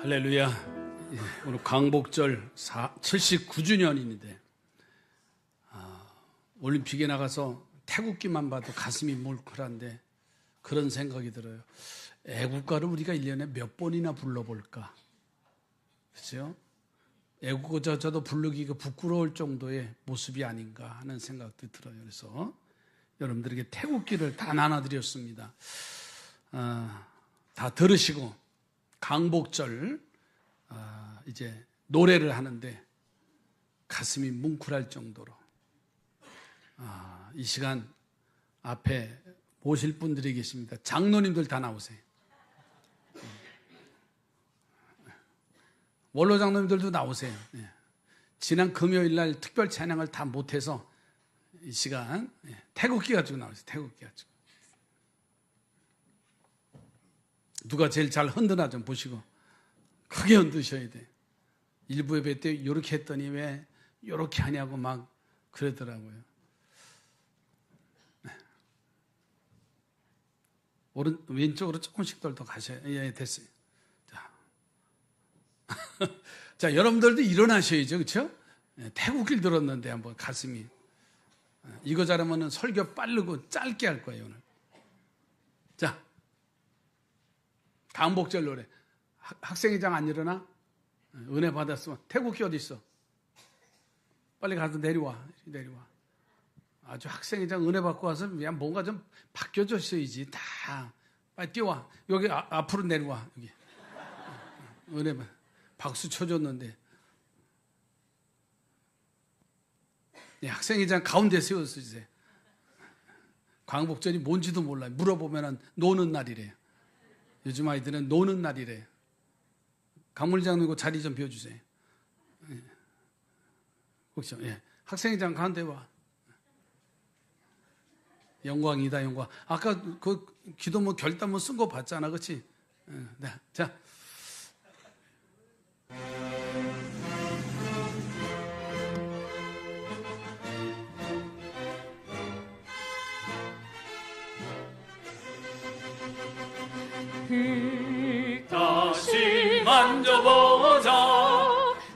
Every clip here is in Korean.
할렐루야. 오늘 광복절 79주년인데 올림픽에 나가서 태국기만 봐도 가슴이 뭉클한데 그런 생각이 들어요. 애국가를 우리가 1년에 몇 번이나 불러볼까? 그렇죠? 애국가조차도 부르기가 부끄러울 정도의 모습이 아닌가 하는 생각도 들어요. 그래서 여러분들에게 태국기를 다 나눠드렸습니다. 다 들으시고 광복절 이제 노래를 하는데 가슴이 뭉클할 정도로 이 시간 앞에 모실 분들이 계십니다. 장로님들 다 나오세요. 원로 장로님들도 나오세요. 지난 금요일 날 특별 찬양을 다 못해서 이 시간 태국기 가지고 나오세요. 태국기 가지고. 누가 제일 잘 흔드나 좀 보시고 크게 흔드셔야 돼. 일부 예배 때 이렇게 했더니 왜 이렇게 하냐고 막 그러더라고요. 왼쪽으로 조금씩 더 가셔야. 예, 됐어요. 자, 자, 여러분들도 일어나셔야죠, 그렇죠? 태국길 들었는데 한번 가슴이 이거 잘하면 설교 빠르고 짧게 할 거예요 오늘. 자. 광복절 노래. 학생회장 안 일어나? 은혜 받았으면 태국기 어디 있어? 빨리 가서 내려와. 아주 학생회장 은혜 받고 와서 그냥 뭔가 좀 바뀌어졌어야지. 다 빨리 뛰어와. 여기 앞으로 내려와. 여기 은혜 받. 박수 쳐줬는데 학생회장 가운데 세워주세요. 광복절이 뭔지도 몰라요. 물어보면 노는 날이래요. 요즘 아이들은 노는 날이래요. 강물장님고 자리 좀 비워주세요. 그렇죠. 예. 학생회장 가운데 와. 영광이다, 영광. 아까 그 기도문 결단문 쓴 거 봤잖아, 그렇지? 네. 자. 다시 만져보자.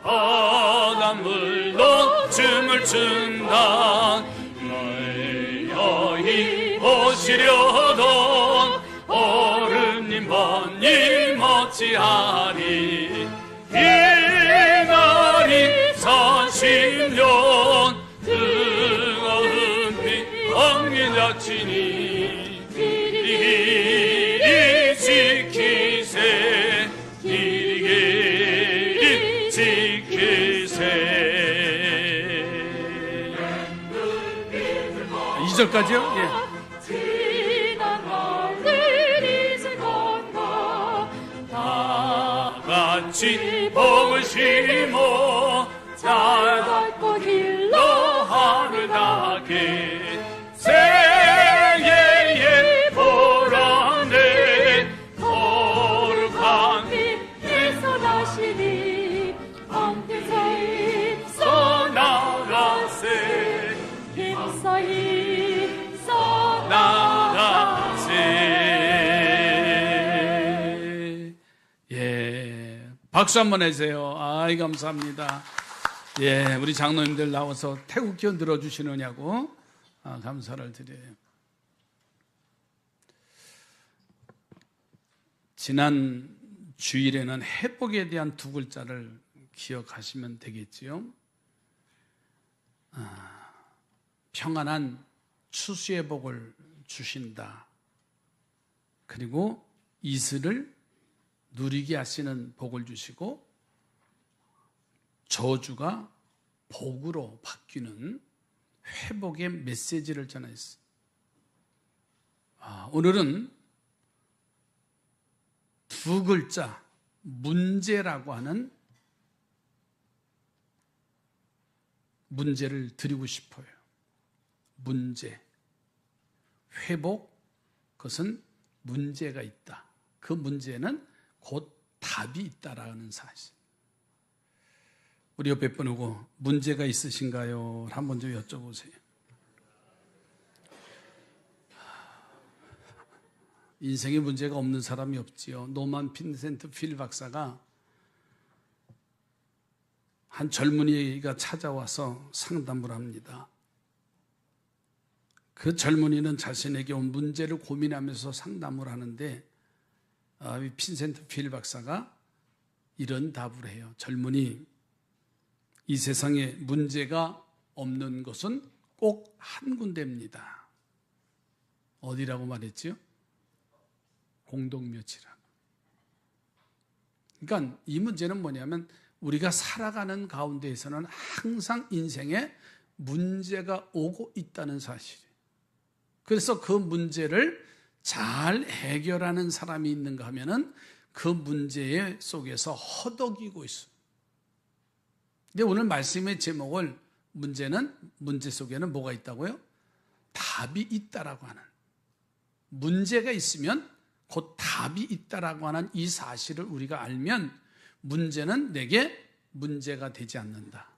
바닷물로 춤을 춘다. 널 여기 오시려던 어른님 번님 어찌하리. 이날이 40년 뜨거운 피 엉긴 자치니 절까지요? 예. 지난 날들 잊을 건가. 다 같이 복을 심어 잘 걷고 길로 하늘 닿게. 새해의 보라네 거룩한 빛에서 다시니 밤새 입서 나가세. 힘써 예, 박수 한번 해주세요. 아이 감사합니다. 예, 우리 장로님들 나와서 태국기 들어주시느냐고 감사를 드려요. 지난 주일에는 회복에 대한 두 글자를 기억하시면 되겠지요. 평안한 추수의 복을 주신다. 그리고 이슬을 누리게 하시는 복을 주시고 저주가 복으로 바뀌는 회복의 메시지를 전했어요. 오늘은 두 글자 문제라고 하는 문제를 드리고 싶어요. 문제, 회복, 그것은 문제가 있다. 그 문제는 곧 답이 있다라는 사실. 우리 옆에 분하고 문제가 있으신가요? 한번 좀 여쭤보세요. 인생에 문제가 없는 사람이 없지요. 노만 빈센트 필 박사가 한 젊은이가 찾아와서 상담을 합니다. 그 젊은이는 자신에게 온 문제를 고민하면서 상담을 하는데 빈센트 필 박사가 이런 답을 해요. 젊은이, 이 세상에 문제가 없는 것은 꼭 한 군데입니다. 어디라고 말했지요? 공동묘지라고. 그러니까 이 문제는 뭐냐면 우리가 살아가는 가운데에서는 항상 인생에 문제가 오고 있다는 사실이에요. 그래서 그 문제를 잘 해결하는 사람이 있는가 하면은 그 문제 속에서 허덕이고 있어요. 근데 오늘 말씀의 제목을 문제 속에는 뭐가 있다고요? 답이 있다라고 하는, 문제가 있으면 곧 답이 있다라고 하는 이 사실을 우리가 알면 문제는 내게 문제가 되지 않는다.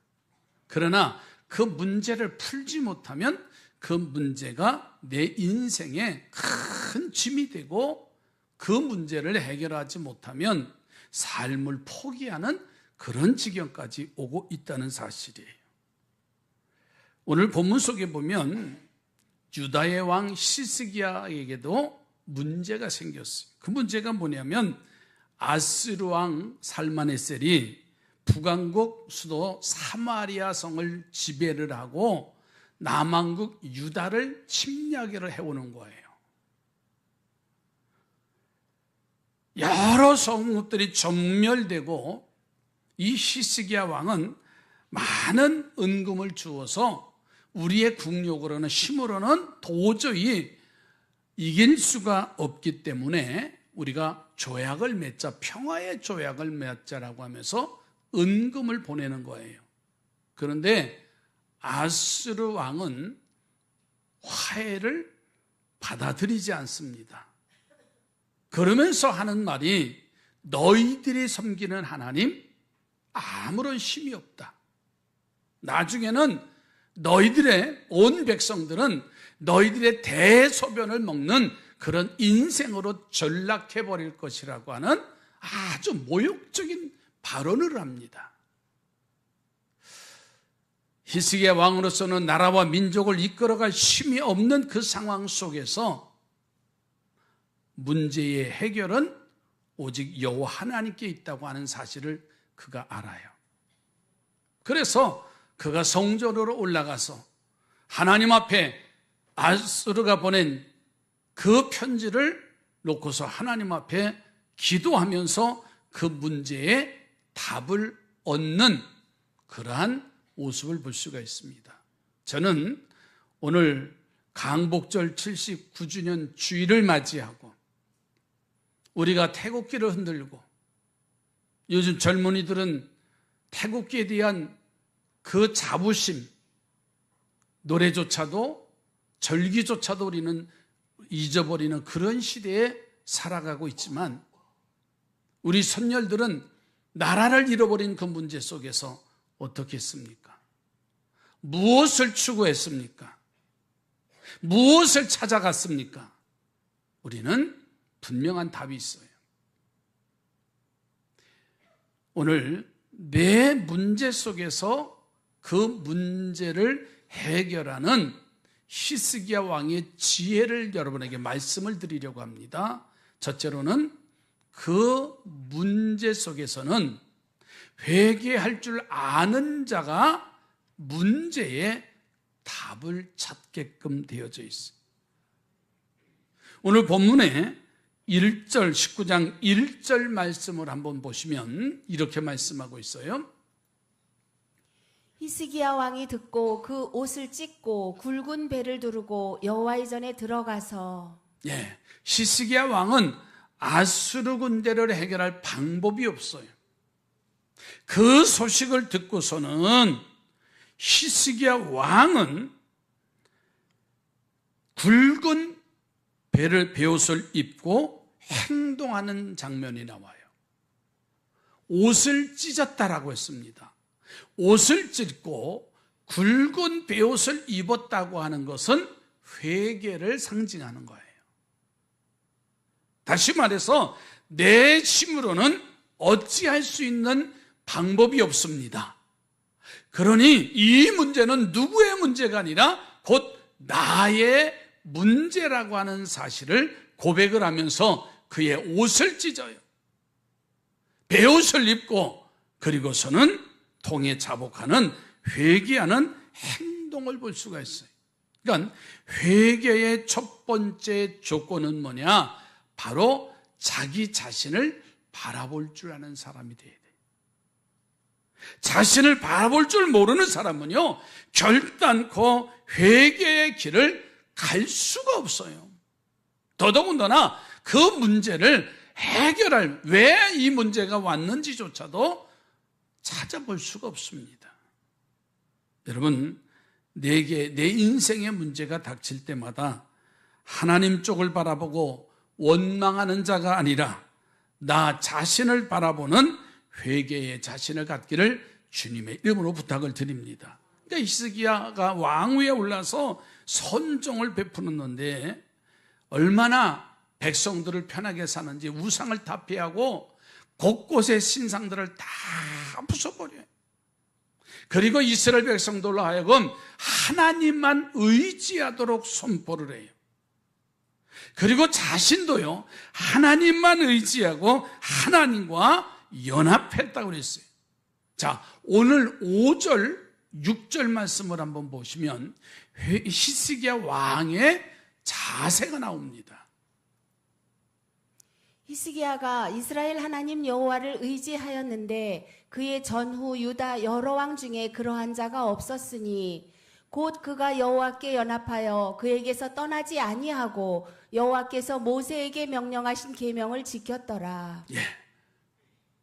그러나 그 문제를 풀지 못하면 그 문제가 내 인생에 큰 짐이 되고 그 문제를 해결하지 못하면 삶을 포기하는 그런 지경까지 오고 있다는 사실이에요. 오늘 본문 속에 보면 유다의 왕 시스기야에게도 문제가 생겼어요. 그 문제가 뭐냐면 아스르 왕 살마네셀이 북왕국 수도 사마리아 성을 지배를 하고 남왕국 유다를 침략을 해오는 거예요. 여러 성읍들이 전멸되고 이 시스기야 왕은 많은 은금을 주어서 우리의 국력으로는 힘으로는 도저히 이길 수가 없기 때문에 우리가 조약을 맺자, 평화의 조약을 맺자라고 하면서 은금을 보내는 거예요. 그런데 아스르 왕은 화해를 받아들이지 않습니다. 그러면서 하는 말이 너희들이 섬기는 하나님 아무런 힘이 없다. 나중에는 너희들의 온 백성들은 너희들의 대소변을 먹는 그런 인생으로 전락해버릴 것이라고 하는 아주 모욕적인 발언을 합니다. 히스기야 왕으로서는 나라와 민족을 이끌어갈 힘이 없는 그 상황 속에서 문제의 해결은 오직 여호와 하나님께 있다고 하는 사실을 그가 알아요. 그래서 그가 성전으로 올라가서 하나님 앞에 아스르가 보낸 그 편지를 놓고서 하나님 앞에 기도하면서 그 문제에 답을 얻는 그러한 모습을 볼 수가 있습니다. 저는 오늘 강복절 79주년 주일을 맞이하고 우리가 태국기를 흔들고 요즘 젊은이들은 태국기에 대한 그 자부심, 노래조차도 절기조차도 우리는 잊어버리는 그런 시대에 살아가고 있지만 우리 선열들은 나라를 잃어버린 그 문제 속에서 어떻게 했습니까? 무엇을 추구했습니까? 무엇을 찾아갔습니까? 우리는 분명한 답이 있어요. 오늘 내 문제 속에서 그 문제를 해결하는 히스기야 왕의 지혜를 여러분에게 말씀을 드리려고 합니다. 첫째로는 그 문제 속에서는 회개할 줄 아는 자가 문제의 답을 찾게끔 되어져 있어요. 오늘 본문에 1절, 19장 1절 말씀을 한번 보시면 이렇게 말씀하고 있어요. 히스기야 왕이 듣고 그 옷을 찢고 굵은 배를 두르고 여호와의 전에 들어가서 히스기야 왕은 아수르 군대를 해결할 방법이 없어요. 그 소식을 듣고서는 히스기야 왕은 굵은 베옷을 입고 행동하는 장면이 나와요. 옷을 찢었다라고 했습니다. 옷을 찢고 굵은 베옷을 입었다고 하는 것은 회개를 상징하는 거예요. 다시 말해서 내 힘으로는 어찌할 수 있는 방법이 없습니다. 그러니 이 문제는 누구의 문제가 아니라 곧 나의 문제라고 하는 사실을 고백을 하면서 그의 옷을 찢어요. 베옷을 입고 그리고서는 통에 자복하는 회개하는 행동을 볼 수가 있어요. 그러니까 회개의 첫 번째 조건은 뭐냐? 바로 자기 자신을 바라볼 줄 아는 사람이 돼야 돼요. 자신을 바라볼 줄 모르는 사람은요, 결단코 회개의 길을 갈 수가 없어요. 더더군다나 그 문제를 해결할, 왜 이 문제가 왔는지조차도 찾아볼 수가 없습니다. 여러분, 내 인생의 문제가 닥칠 때마다 하나님 쪽을 바라보고 원망하는 자가 아니라 나 자신을 바라보는 회개의 자신을 갖기를 주님의 이름으로 부탁을 드립니다. 그러니까 히스기야가 왕위에 올라서 선종을 베푸는데 얼마나 백성들을 편하게 사는지 우상을 다 피하고 곳곳에 신상들을 다 부숴버려요. 그리고 이스라엘 백성들로 하여금 하나님만 의지하도록 선포를 해요. 그리고 자신도요, 하나님만 의지하고 하나님과 연합했다고 그랬어요. 자, 오늘 5절, 6절 말씀을 한번 보시면 히스기야 왕의 자세가 나옵니다. 히스기야가 이스라엘 하나님 여호와를 의지하였는데 그의 전후 유다 여러 왕 중에 그러한 자가 없었으니 곧 그가 여호와께 연합하여 그에게서 떠나지 아니하고 여호와께서 모세에게 명령하신 계명을 지켰더라. 예.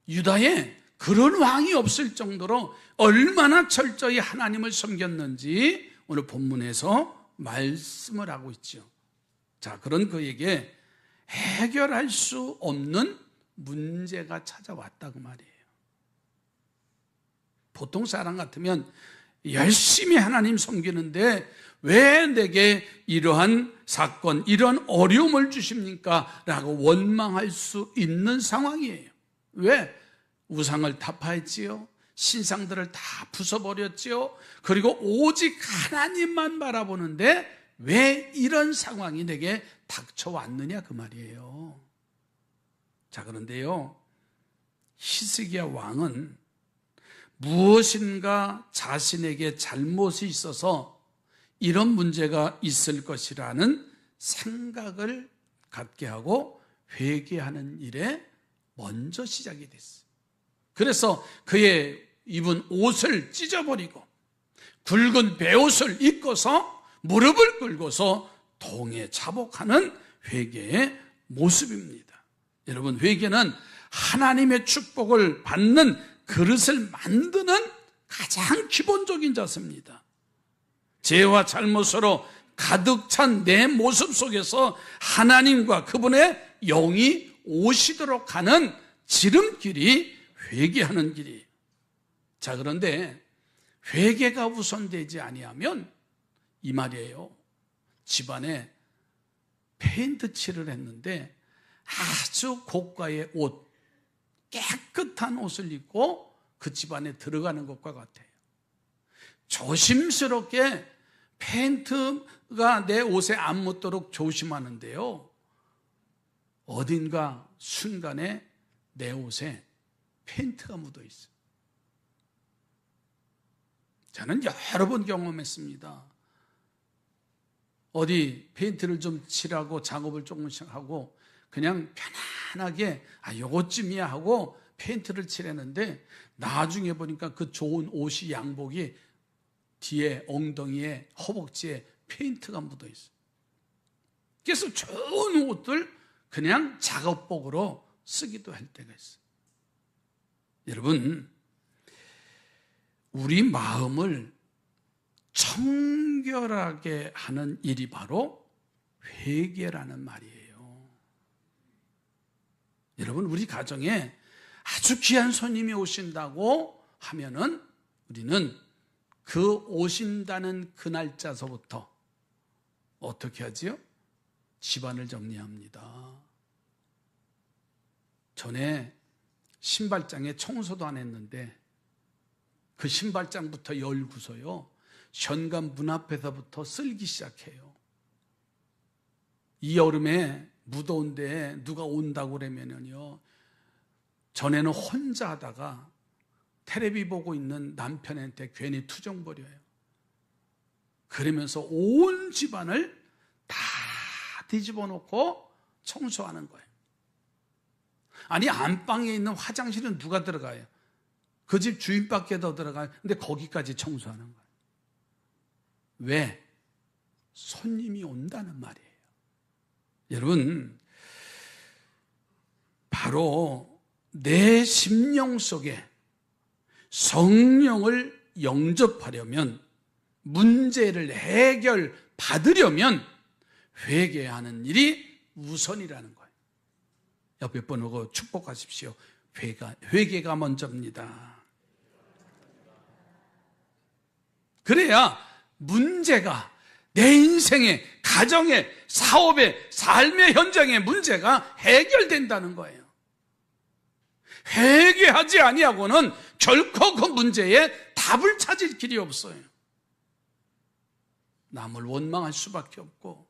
유다에 그런 왕이 없을 정도로 얼마나 철저히 하나님을 섬겼는지 오늘 본문에서 말씀을 하고 있죠. 자, 그런 그에게 해결할 수 없는 문제가 찾아왔다 그 말이에요. 보통 사람 같으면 열심히 하나님 섬기는데 왜 내게 이러한 사건, 이런 어려움을 주십니까? 라고 원망할 수 있는 상황이에요. 왜? 우상을 다 파했지요. 신상들을 다 부숴버렸지요. 그리고 오직 하나님만 바라보는데 왜 이런 상황이 내게 닥쳐왔느냐 그 말이에요. 자, 그런데요, 히스기야 왕은 무엇인가 자신에게 잘못이 있어서 이런 문제가 있을 것이라는 생각을 갖게 하고 회개하는 일에 먼저 시작이 됐어요. 그래서 그의 입은 옷을 찢어버리고 굵은 베옷을 입고서 무릎을 꿇고서 통에 자복하는 회개의 모습입니다. 여러분, 회개는 하나님의 축복을 받는 그릇을 만드는 가장 기본적인 자세입니다. 죄와 잘못으로 가득 찬 내 모습 속에서 하나님과 그분의 영이 오시도록 하는 지름길이 회개하는 길이에요. 자, 그런데 회개가 우선되지 아니하면 이 말이에요. 집안에 페인트 칠을 했는데 아주 고가의 옷, 깨끗한 옷을 입고 그 집안에 들어가는 것과 같아요. 조심스럽게 페인트가 내 옷에 안 묻도록 조심하는데요, 어딘가 순간에 내 옷에 페인트가 묻어 있어요. 저는 여러 번 경험했습니다. 어디 페인트를 좀 칠하고 작업을 조금씩 하고 그냥 편안하게 요것쯤이야 하고 페인트를 칠했는데 나중에 보니까 그 좋은 옷이, 양복이 뒤에 엉덩이에 허벅지에 페인트가 묻어 있어요. 그래서 좋은 옷들 그냥 작업복으로 쓰기도 할 때가 있어요. 여러분, 우리 마음을 청결하게 하는 일이 바로 회개라는 말이에요. 여러분, 우리 가정에 아주 귀한 손님이 오신다고 하면은 우리는 그 오신다는 그 날짜서부터 어떻게 하지요? 집안을 정리합니다. 전에 신발장에 청소도 안 했는데 그 신발장부터 열고서요, 현관 문 앞에서부터 쓸기 시작해요. 이 여름에 무더운데 누가 온다고 그러면요, 전에는 혼자 하다가 텔레비 보고 있는 남편한테 괜히 투정 벌여요. 그러면서 온 집안을 다 뒤집어 놓고 청소하는 거예요. 아니, 안방에 있는 화장실은 누가 들어가요? 그 집 주인밖에 더 들어가요. 근데 거기까지 청소하는 거예요. 왜? 손님이 온다는 말이에요. 여러분, 바로 내 심령 속에 성령을 영접하려면, 문제를 해결받으려면 회개하는 일이 우선이라는 거예요. 옆에 분하고 축복하십시오. 회개가 먼저입니다. 그래야 문제가, 내 인생의, 가정의, 사업의, 삶의 현장의 문제가 해결된다는 거예요. 회개하지 아니하고는 결코 그 문제에 답을 찾을 길이 없어요. 남을 원망할 수밖에 없고,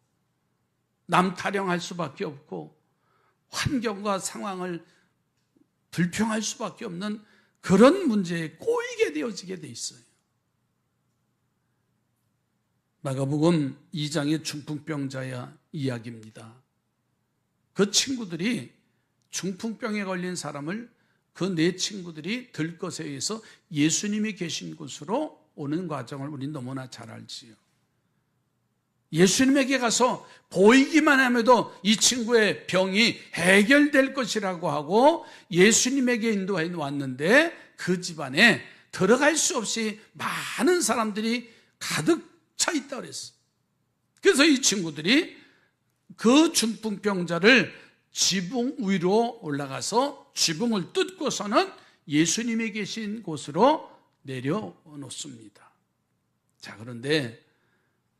남 타령할 수밖에 없고, 환경과 상황을 불평할 수밖에 없는 그런 문제에 꼬이게 되어지게 돼 있어요. 마가복음 2장의 중풍병자의 이야기입니다. 그 친구들이, 중풍병에 걸린 사람을 그 네 친구들이 들것에 의해서 예수님이 계신 곳으로 오는 과정을 우린 너무나 잘 알지요. 예수님에게 가서 보이기만 하면도 이 친구의 병이 해결될 것이라고 하고 예수님에게 인도해 왔는데, 그 집안에 들어갈 수 없이 많은 사람들이 가득 차 있다 그랬어. 그래서 이 친구들이 그 중풍병자를 지붕 위로 올라가서 지붕을 뜯고서는 예수님이 계신 곳으로 내려놓습니다. 자, 그런데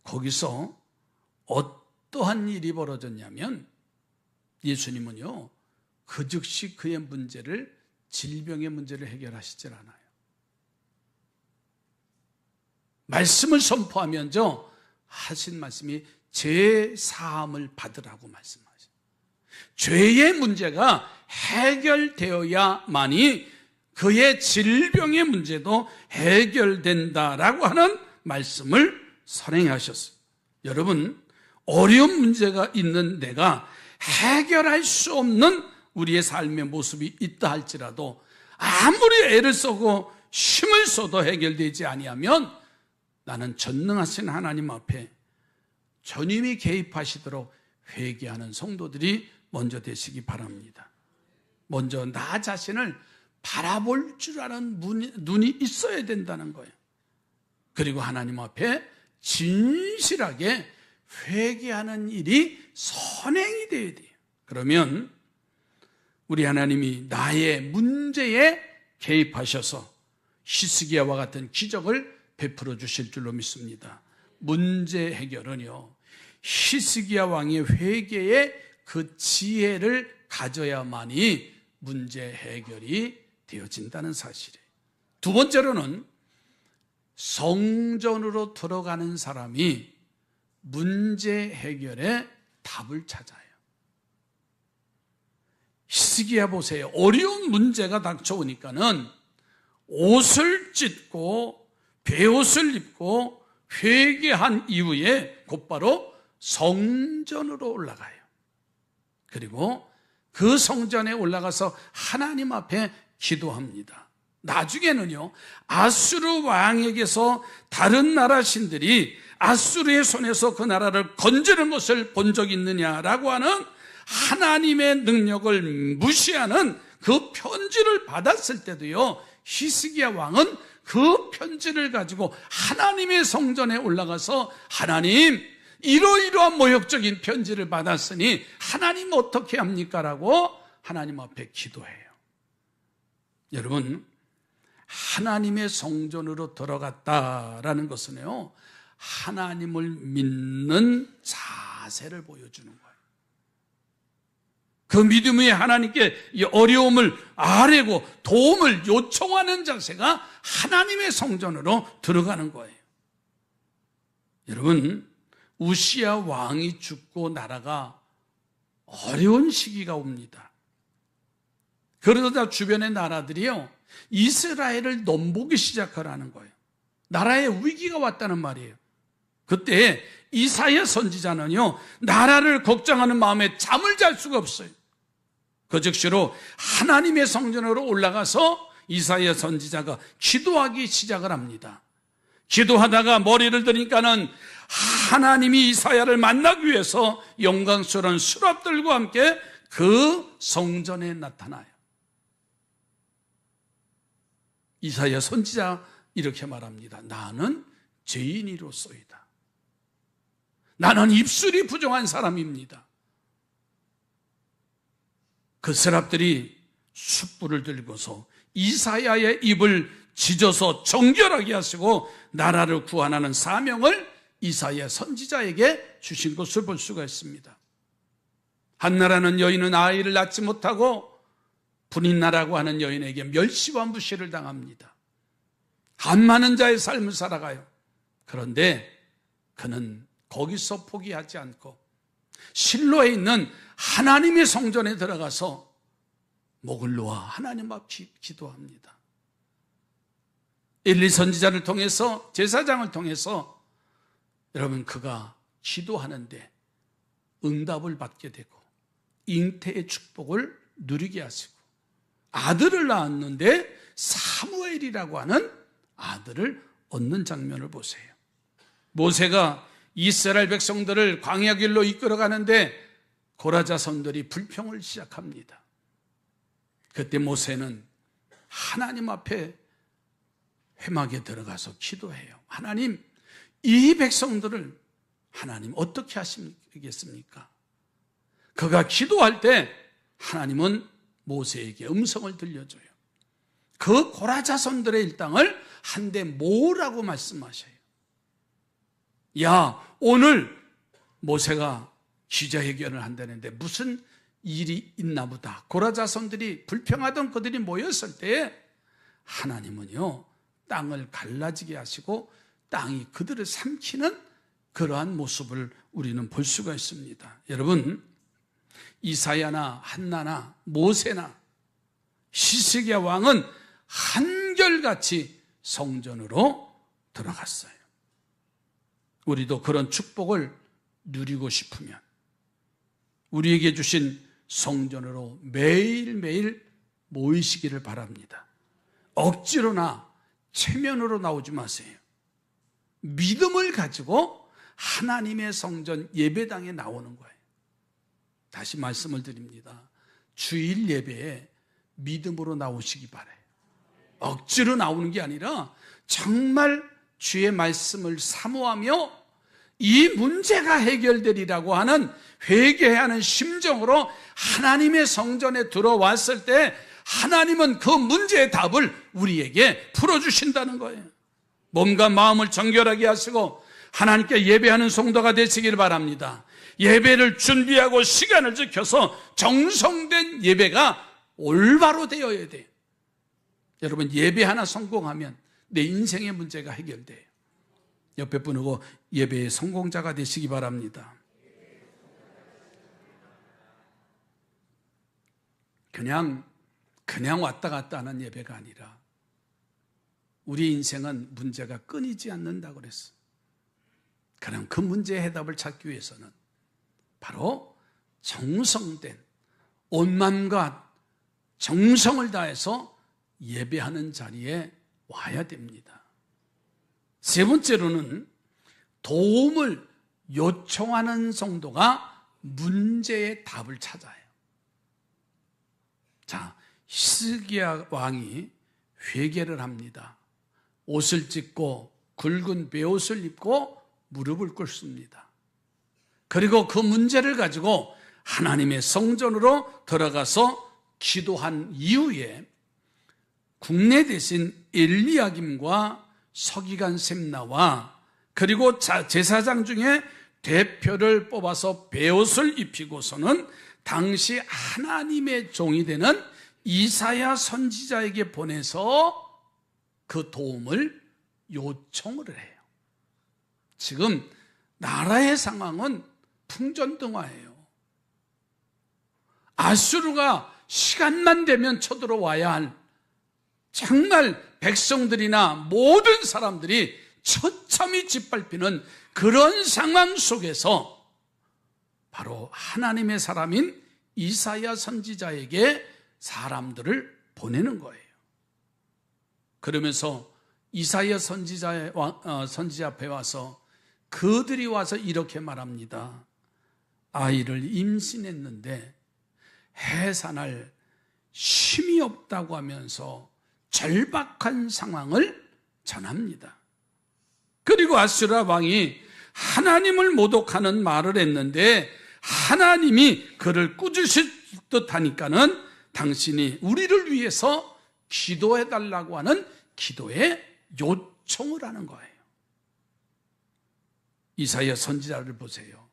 거기서 어떠한 일이 벌어졌냐면, 예수님은요, 그 즉시 그의 문제를, 질병의 문제를 해결하시질 않아요. 말씀을 선포하면서 하신 말씀이 죄 사함을 받으라고 말씀하셔요. 죄의 문제가 해결되어야만이 그의 질병의 문제도 해결된다라고 하는 말씀을 선행하셨어요. 여러분, 어려운 문제가 있는 내가 해결할 수 없는 우리의 삶의 모습이 있다 할지라도 아무리 애를 쓰고 힘을 써도 해결되지 아니하면 나는 전능하신 하나님 앞에 전임이 개입하시도록 회개하는 성도들이 먼저 되시기 바랍니다. 먼저 나 자신을 바라볼 줄 아는 눈이 있어야 된다는 거예요. 그리고 하나님 앞에 진실하게 회개하는 일이 선행이 되어야 돼요. 그러면 우리 하나님이 나의 문제에 개입하셔서 히스기야와 같은 기적을 베풀어 주실 줄로 믿습니다. 문제 해결은요, 히스기야 왕의 회개의 그 지혜를 가져야만이 문제 해결이 되어진다는 사실이에요. 두 번째로는 성전으로 들어가는 사람이 문제 해결의 답을 찾아요. 히스기야 보세요. 어려운 문제가 닥쳐오니까는 옷을 찢고 베옷을 입고 회개한 이후에 곧바로 성전으로 올라가요. 그리고 그 성전에 올라가서 하나님 앞에 기도합니다. 나중에는요, 아수르 왕에게서 다른 나라 신들이 아수르의 손에서 그 나라를 건지는 것을 본 적이 있느냐라고 하는 하나님의 능력을 무시하는 그 편지를 받았을 때도요, 히스기야 왕은 그 편지를 가지고 하나님의 성전에 올라가서 하나님, 이러이러한 모욕적인 편지를 받았으니 하나님 어떻게 합니까? 라고 하나님 앞에 기도해요. 여러분, 하나님의 성전으로 들어갔다라는 것은요, 하나님을 믿는 자세를 보여주는 거예요. 그 믿음 위에 하나님께 이 어려움을 아뢰고 도움을 요청하는 자세가 하나님의 성전으로 들어가는 거예요. 여러분, 우시야 왕이 죽고 나라가 어려운 시기가 옵니다. 그러다 주변의 나라들이요, 이스라엘을 넘보기 시작하라는 거예요. 나라에 위기가 왔다는 말이에요. 그때 이사야 선지자는요, 나라를 걱정하는 마음에 잠을 잘 수가 없어요. 그 즉시로 하나님의 성전으로 올라가서 이사야 선지자가 기도하기 시작을 합니다. 기도하다가 머리를 드니까는 하나님이 이사야를 만나기 위해서 영광스러운 수랍들과 함께 그 성전에 나타나요. 이사야 선지자 이렇게 말합니다. 나는 죄인이로소이다. 나는 입술이 부정한 사람입니다. 그 서랍들이 숯불을 들고서 이사야의 입을 찢어서 정결하게 하시고 나라를 구원하는 사명을 이사야 선지자에게 주신 것을 볼 수가 있습니다. 한나라는 여인은 아이를 낳지 못하고 분인나라고 하는 여인에게 멸시와 무시를 당합니다. 한많은 자의 삶을 살아가요. 그런데 그는 거기서 포기하지 않고 실로에 있는 하나님의 성전에 들어가서 목을 놓아 하나님 앞 기도합니다. 엘리 선지자를 통해서, 제사장을 통해서 여러분, 그가 기도하는데 응답을 받게 되고 잉태의 축복을 누리게 하시고 아들을 낳았는데 사무엘이라고 하는 아들을 얻는 장면을 보세요. 모세가 이스라엘 백성들을 광야 길로 이끌어가는데 고라자손들이 불평을 시작합니다. 그때 모세는 하나님 앞에 회막에 들어가서 기도해요. 하나님, 이 백성들을 하나님 어떻게 하시겠습니까? 그가 기도할 때 하나님은 모세에게 음성을 들려줘요. 그 고라자손들의 일당을 한데 모으라고 말씀하셔요. 야, 오늘 모세가 기자회견을 한다는데 무슨 일이 있나 보다. 고라자손들이 불평하던 그들이 모였을 때 하나님은요, 땅을 갈라지게 하시고 땅이 그들을 삼키는 그러한 모습을 우리는 볼 수가 있습니다. 여러분, 이사야나 한나나 모세나 히스기야 왕은 한결같이 성전으로 들어갔어요. 우리도 그런 축복을 누리고 싶으면 우리에게 주신 성전으로 매일매일 모이시기를 바랍니다. 억지로나 체면으로 나오지 마세요. 믿음을 가지고 하나님의 성전 예배당에 나오는 거예요. 다시 말씀을 드립니다. 주일 예배에 믿음으로 나오시기 바라요. 억지로 나오는 게 아니라 정말 주의 말씀을 사모하며 이 문제가 해결되리라고 하는 회개해야 하는 심정으로 하나님의 성전에 들어왔을 때 하나님은 그 문제의 답을 우리에게 풀어주신다는 거예요. 몸과 마음을 정결하게 하시고 하나님께 예배하는 성도가 되시길 바랍니다. 예배를 준비하고 시간을 지켜서 정성된 예배가 올바로 되어야 돼요. 여러분, 예배 하나 성공하면 내 인생의 문제가 해결돼요. 옆에 분하고 예배의 성공자가 되시기 바랍니다. 그냥 왔다 갔다 하는 예배가 아니라 우리 인생은 문제가 끊이지 않는다고 그랬어. 그럼 그 문제의 해답을 찾기 위해서는 바로 정성된 온 마음과 정성을 다해서 예배하는 자리에 와야 됩니다. 세 번째로는 도움을 요청하는 성도가 문제의 답을 찾아요. 자, 히스기야 왕이 회개를 합니다. 옷을 찢고 굵은 베옷을 입고 무릎을 꿇습니다. 그리고 그 문제를 가지고 하나님의 성전으로 들어가서 기도한 이후에 국내 대신 엘리야김과 서기관 셈나와 그리고 제사장 중에 대표를 뽑아서 베옷을 입히고서는 당시 하나님의 종이 되는 이사야 선지자에게 보내서 그 도움을 요청을 해요. 지금 나라의 상황은 풍전등화예요. 아수르가 시간만 되면 쳐들어와야 할, 정말 백성들이나 모든 사람들이 처참히 짓밟히는 그런 상황 속에서 바로 하나님의 사람인 이사야 선지자에게 사람들을 보내는 거예요. 그러면서 이사야 선지자 앞에 와서 그들이 와서 이렇게 말합니다. 아이를 임신했는데 해산할 힘이 없다고 하면서 절박한 상황을 전합니다. 그리고 아수르 왕이 하나님을 모독하는 말을 했는데 하나님이 그를 꾸짖을 듯 하니까는 당신이 우리를 위해서 기도해달라고 하는 기도의 요청을 하는 거예요. 이사야 선지자를 보세요.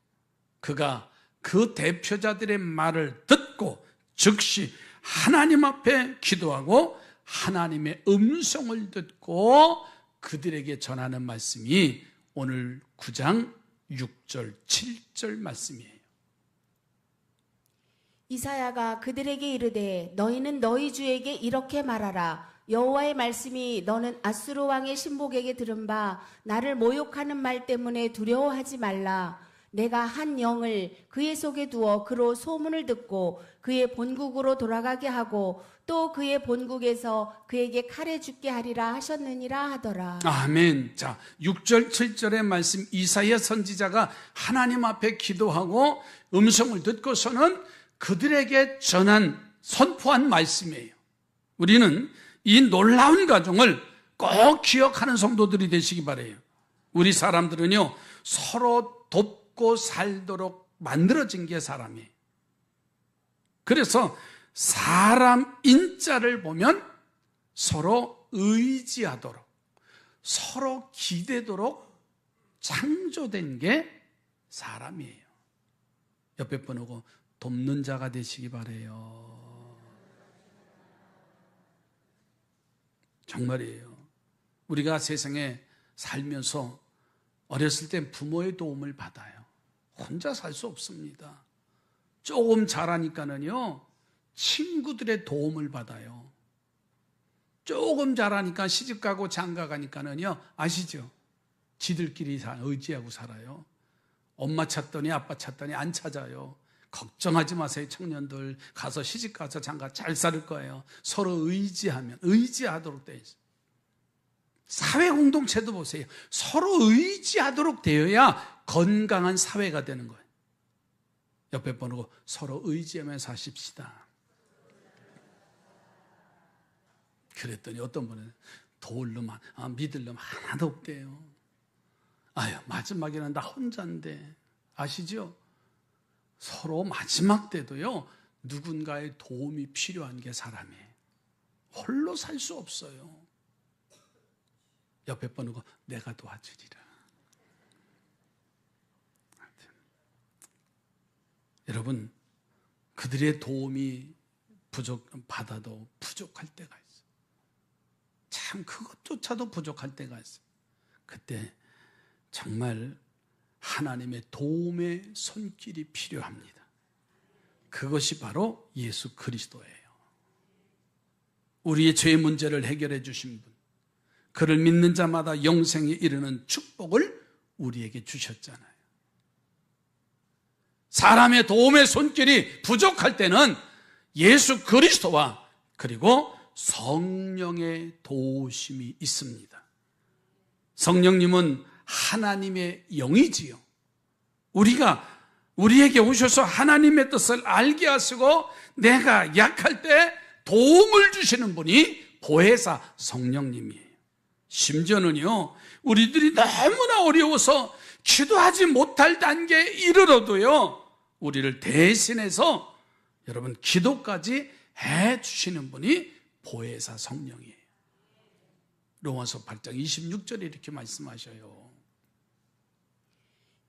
그가 그 대표자들의 말을 듣고 즉시 하나님 앞에 기도하고 하나님의 음성을 듣고 그들에게 전하는 말씀이 오늘 9장 6절 7절 말씀이에요. 이사야가 그들에게 이르되 너희는 너희 주에게 이렇게 말하라. 여호와의 말씀이 너는 아수르 왕의 신복에게 들은 바 나를 모욕하는 말 때문에 두려워하지 말라. 내가 한 영을 그의 속에 두어 그로 소문을 듣고 그의 본국으로 돌아가게 하고 또 그의 본국에서 그에게 칼에 죽게 하리라 하셨느니라 하더라. 아멘. 자, 6절 7절의 말씀, 이사야 선지자가 하나님 앞에 기도하고 음성을 듣고서는 그들에게 전한 선포한 말씀이에요. 우리는 이 놀라운 과정을 꼭 기억하는 성도들이 되시기 바라요. 우리 사람들은요, 서로 돕고 살도록 만들어진 게 사람이에요. 그래서 사람 인자를 보면 서로 의지하도록, 서로 기대도록 창조된 게 사람이에요. 옆에 분하고 돕는 자가 되시기 바라요. 정말이에요. 우리가 세상에 살면서 어렸을 때 부모의 도움을 받아요. 혼자 살 수 없습니다. 조금 자라니까는요, 친구들의 도움을 받아요. 조금 자라니까 시집가고 장가가니까는요, 아시죠? 지들끼리 의지하고 살아요. 엄마 찾더니 아빠 찾더니 안 찾아요. 걱정하지 마세요. 청년들 가서 시집가서 장가 잘 살 거예요. 서로 의지하면 의지하도록 되어 있어요. 사회 공동체도 보세요. 서로 의지하도록 되어야 건강한 사회가 되는 거예요. 옆에 보고 서로 의지하며 사십시다. 그랬더니 어떤 분은 도울 놈, 믿을 놈 하나도 없대요. 아유, 마지막에는 나 혼자인데. 아시죠? 서로 마지막 때도요, 누군가의 도움이 필요한 게 사람이에요. 홀로 살 수 없어요. 옆에 보고 내가 도와주리라. 여러분, 그들의 도움이 받아도 부족할 때가 있어요. 참 그것조차도 부족할 때가 있어요. 그때 정말 하나님의 도움의 손길이 필요합니다. 그것이 바로 예수 그리스도예요. 우리의 죄 문제를 해결해 주신 분, 그를 믿는 자마다 영생에 이르는 축복을 우리에게 주셨잖아요. 사람의 도움의 손길이 부족할 때는 예수 그리스도와 그리고 성령의 도우심이 있습니다. 성령님은 하나님의 영이지요. 우리에게 오셔서 하나님의 뜻을 알게 하시고 내가 약할 때 도움을 주시는 분이 보혜사 성령님이에요. 심지어는요, 우리들이 너무나 어려워서 기도하지 못할 단계에 이르러도요, 우리를 대신해서 여러분 기도까지 해 주시는 분이 보혜사 성령이에요. 로마서 8장 26절에 이렇게 말씀하셔요.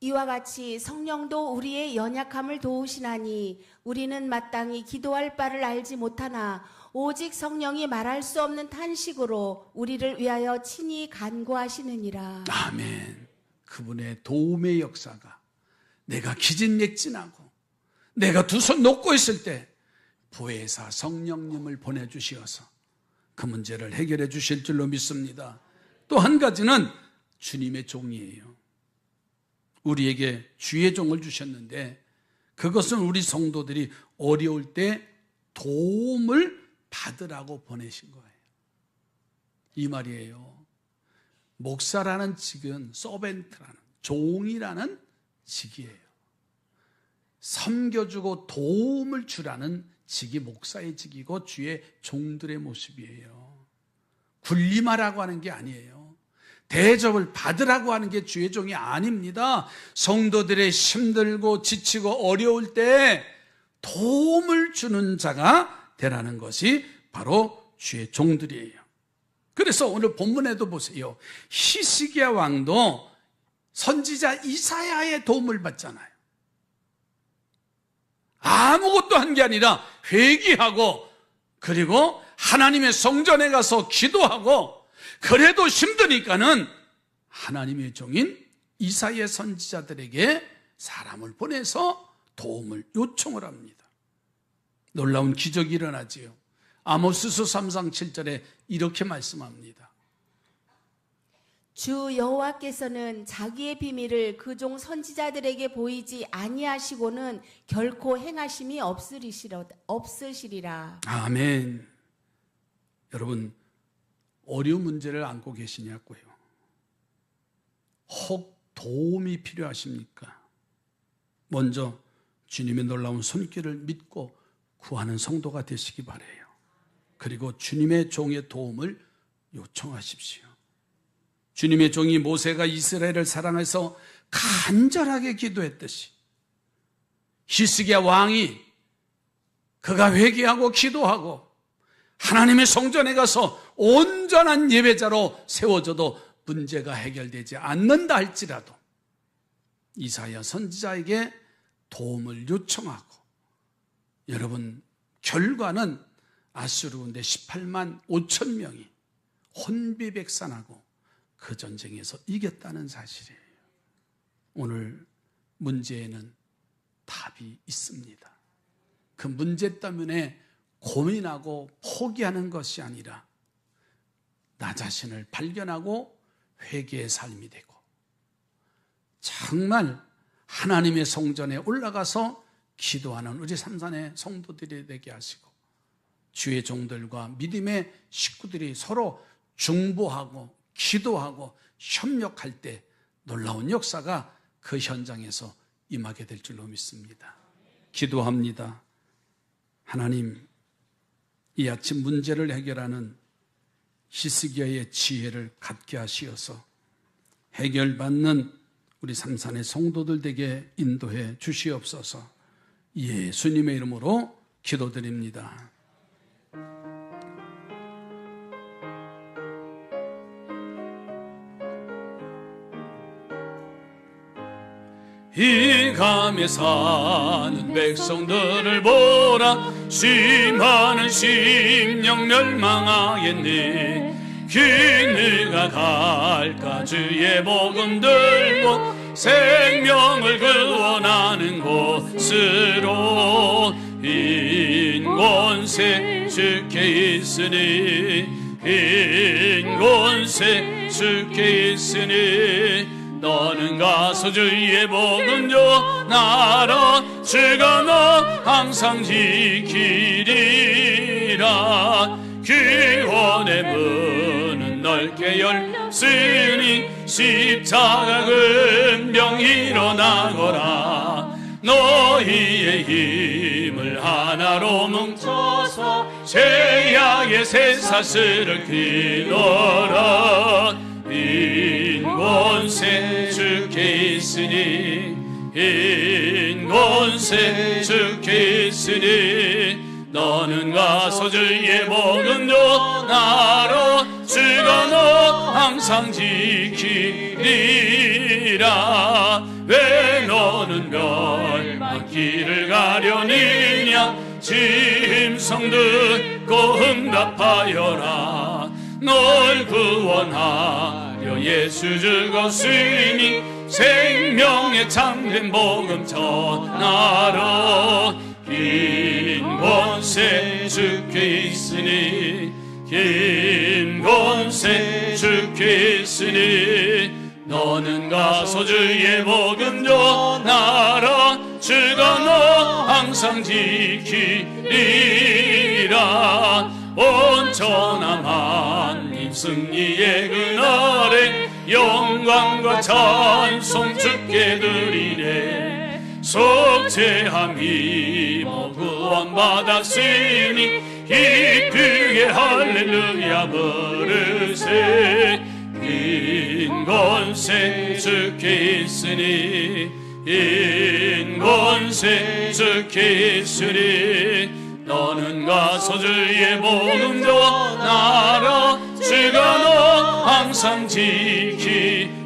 이와 같이 성령도 우리의 연약함을 도우시나니 우리는 마땅히 기도할 바를 알지 못하나 오직 성령이 말할 수 없는 탄식으로 우리를 위하여 친히 간구하시느니라. 아멘. 그분의 도움의 역사가 내가 기진맥진하고 내가 두 손 놓고 있을 때 보혜사 성령님을 보내주시어서 그 문제를 해결해 주실 줄로 믿습니다. 또 한 가지는 주님의 종이에요. 우리에게 주의 종을 주셨는데 그것은 우리 성도들이 어려울 때 도움을 받으라고 보내신 거예요. 이 말이에요. 목사라는 직은 서벤트라는, 종이라는 직이에요. 섬겨주고 도움을 주라는 직이 목사의 직이고 주의 종들의 모습이에요. 군림하라고 하는 게 아니에요. 대접을 받으라고 하는 게 주의 종이 아닙니다. 성도들의 힘들고 지치고 어려울 때 도움을 주는 자가 되라는 것이 바로 주의 종들이에요. 그래서 오늘 본문에도 보세요. 히스기야 왕도 선지자 이사야의 도움을 받잖아요. 아무것도 한 게 아니라 회개하고 그리고 하나님의 성전에 가서 기도하고 그래도 힘드니까는 하나님의 종인 이사야 선지자들에게 사람을 보내서 도움을 요청을 합니다. 놀라운 기적이 일어나지요. 아모스서 3장 7절에 이렇게 말씀합니다. 주 여호와께서는 자기의 비밀을 그 종 선지자들에게 보이지 아니하시고는 결코 행하심이 없으시리라. 아멘. 여러분, 어려운 문제를 안고 계시냐고요. 혹 도움이 필요하십니까? 먼저 주님의 놀라운 손길을 믿고 구하는 성도가 되시기 바라요. 그리고 주님의 종의 도움을 요청하십시오. 주님의 종이 모세가 이스라엘을 사랑해서 간절하게 기도했듯이 히스기야 왕이 그가 회개하고 기도하고 하나님의 성전에 가서 온전한 예배자로 세워져도 문제가 해결되지 않는다 할지라도 이사야 선지자에게 도움을 요청하고, 여러분, 결과는 아수르 군대 18만 5천 명이 혼비백산하고 그 전쟁에서 이겼다는 사실이에요. 오늘 문제에는 답이 있습니다. 그 문제 때문에 고민하고 포기하는 것이 아니라 나 자신을 발견하고 회개의 삶이 되고 정말 하나님의 성전에 올라가서 기도하는 우리 삼산의 성도들이 되게 하시고 주의 종들과 믿음의 식구들이 서로 중보하고 기도하고 협력할 때 놀라운 역사가 그 현장에서 임하게 될 줄로 믿습니다. 기도합니다. 하나님, 이 아침 문제를 해결하는 히스기야의 지혜를 갖게 하시어서 해결받는 우리 삼산의 성도들 되게 인도해 주시옵소서. 예수님의 이름으로 기도드립니다. 이 감에 사는 백성들을 보라. 심하는 심령 멸망하겠니. 그네가 갈까 주의 복음 들고 생명을 구원하는 곳으로. 인권세 주께 있으니 인권세 주께 있으니 너는 가서 주의 복음 전하라. 주가 너 항상 지키리라. 구원의 문은 넓게 열렸으니 십자가 근병 일어나거라. 너희의 힘을 하나로 뭉쳐서 죄악의 쇠사슬을 끊어라. 인권세 주께 있으니 인권세 주께 있으니 너는 가서 주의 복음 전하라. 주가 너 항상 지키리라. 음성 듣고 응답하여라. 널 구원하려 예수 즐거우시니 생명의 참된 복음 전하러 긴 권세 주께 있으니 긴 권세 주께 있으니 너는 가서 주의 복음 전하라. 주가 너 항상 지키리라. 온 천하 만민 승리의 그날에 영광과 찬송 주께 드리래. 속죄함이 뭐 구원받았으니 기쁘게 할렐루야 부르세. 긴 권세 주께 있으니 긴 권세 주께 있으니 너는 가서 주의 복음 전하라. 주가 너 항상 지키리라.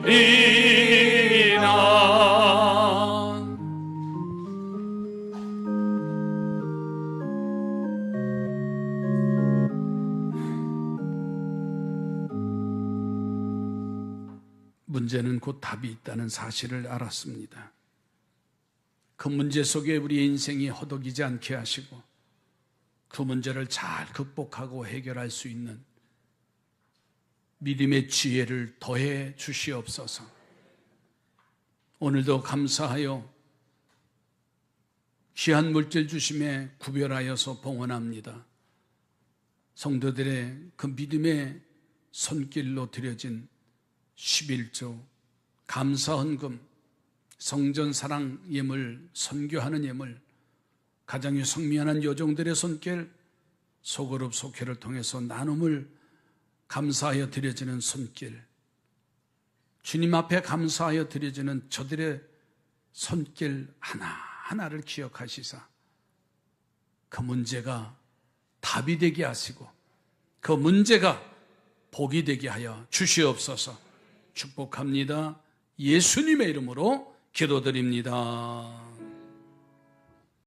문제는 곧 답이 있다는 사실을 알았습니다. 그 문제 속에 우리의 인생이 허덕이지 않게 하시고 그 문제를 잘 극복하고 해결할 수 있는 믿음의 지혜를 더해 주시옵소서. 오늘도 감사하여 귀한 물질 주심에 구별하여서 봉헌합니다. 성도들의 그 믿음의 손길로 드려진 11조, 감사헌금, 성전사랑 예물, 선교하는 예물, 가정의 성미안한 여종들의 손길, 소그룹 속회를 통해서 나눔을 감사하여 드려지는 손길, 주님 앞에 감사하여 드려지는 저들의 손길 하나하나를 기억하시사 그 문제가 답이 되게 하시고 그 문제가 복이 되게 하여 주시옵소서. 축복합니다. 예수님의 이름으로 기도드립니다.